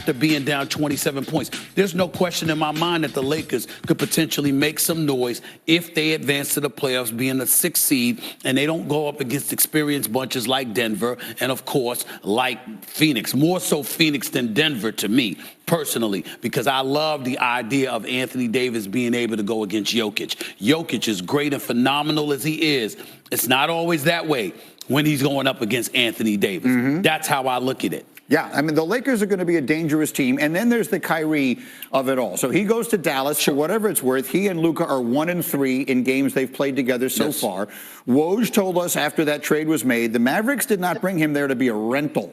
after being down 27 points. There's no question in my mind that the Lakers could potentially make some noise if they advance to the playoffs, being the 6th seed, and they don't go up against experienced bunches like Denver and, of course, like Phoenix. More so Phoenix than Denver to me, personally, because I love the idea of Anthony Davis being able to go against Jokic. Jokic, as great and phenomenal as he is, it's not always that way when he's going up against Anthony Davis. That's how I look at it. Yeah, I mean, the Lakers are going to be a dangerous team. And then there's the Kyrie of it all. So he goes to Dallas. For whatever it's worth, he and Luka are 1-3 in games they've played together so far. Woj told us after that trade was made, the Mavericks did not bring him there to be a rental.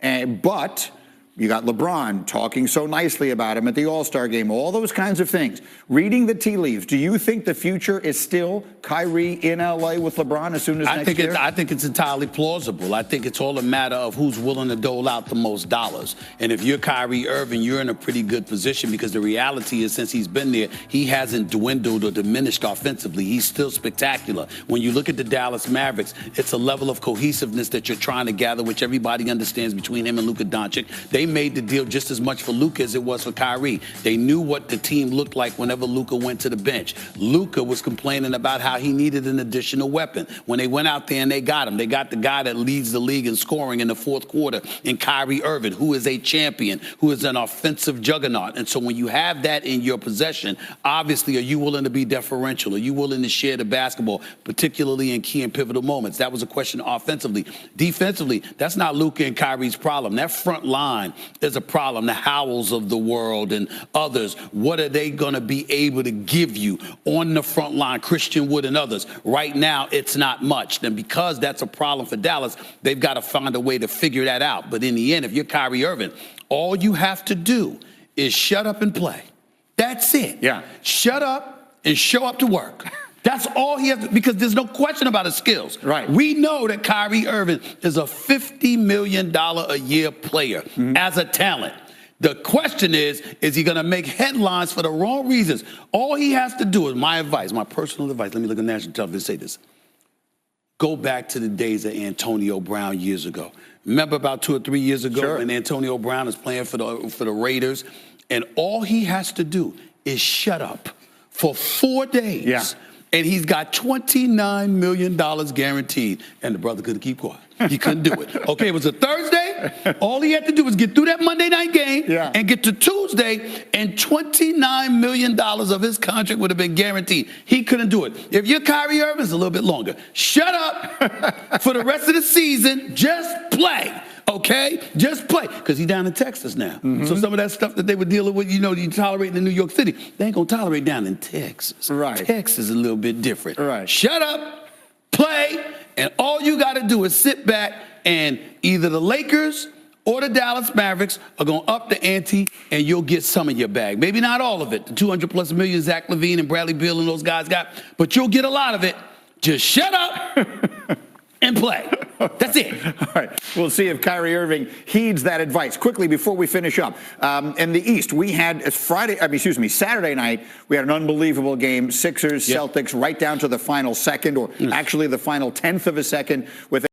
But you got LeBron talking so nicely about him at the All-Star game, all those kinds of things. Reading the tea leaves, do you think the future is still Kyrie in L.A. with LeBron as soon as next year? I think it's entirely plausible. I think it's all a matter of who's willing to dole out the most dollars. And if you're Kyrie Irving, you're in a pretty good position because the reality is since he's been there, he hasn't dwindled or diminished offensively. He's still spectacular. When you look at the Dallas Mavericks, it's a level of cohesiveness that you're trying to gather, which everybody understands between him and Luka Doncic. They made the deal just as much for Luka as it was for Kyrie. They knew what the team looked like whenever Luka went to the bench. Luka was complaining about how he needed an additional weapon. When they went out there and they got him, they got the guy that leads the league in scoring in the fourth quarter in Kyrie Irving, who is a champion, who is an offensive juggernaut. And so when you have that in your possession, obviously, are you willing to be deferential? Are you willing to share the basketball, particularly in key and pivotal moments? That was a question offensively. Defensively, that's not Luka and Kyrie's problem. That front line is a problem. The Howells of the world and others, what are they going to be able to give you on the front line, Christian Wood and others? Right now, it's not much. And because that's a problem for Dallas, they've got to find a way to figure that out. But in the end, if you're Kyrie Irving, all you have to do is shut up and play. That's it. Yeah. Shut up and show up to work. That's all he has to, because there's no question about his skills. Right. We know that Kyrie Irving is a $50 million a year player as a talent. The question is he going to make headlines for the wrong reasons? All he has to do is, my advice, my personal advice, let me look at national television and say this. Go back to the days of Antonio Brown years ago. Remember about 2 or 3 years ago when Antonio Brown is playing for the Raiders? And all he has to do is shut up for 4 days. Yeah. And he's got $29 million guaranteed. And the brother couldn't keep quiet. He couldn't do it. Okay, it was a Thursday. All he had to do was get through that Monday night game and get to Tuesday, and $29 million of his contract would have been guaranteed. He couldn't do it. If you're Kyrie Irving, it's a little bit longer. Shut up for the rest of the season. Just play. Okay? Just play. Because he's down in Texas now. So some of that stuff that they were dealing with, you tolerate in New York City, they ain't going to tolerate down in Texas. Right. Texas is a little bit different. Right. Shut up, play, and all you got to do is sit back, and either the Lakers or the Dallas Mavericks are going to up the ante, and you'll get some of your bag. Maybe not all of it, the 200+ million Zach LaVine and Bradley Beal and those guys got, but you'll get a lot of it. Just shut up and play. That's it. All right. We'll see if Kyrie Irving heeds that advice. Quickly, before we finish up, in the East, we had Saturday night, we had an unbelievable game. Sixers, Celtics, right down to the final second, or actually the final tenth of a second with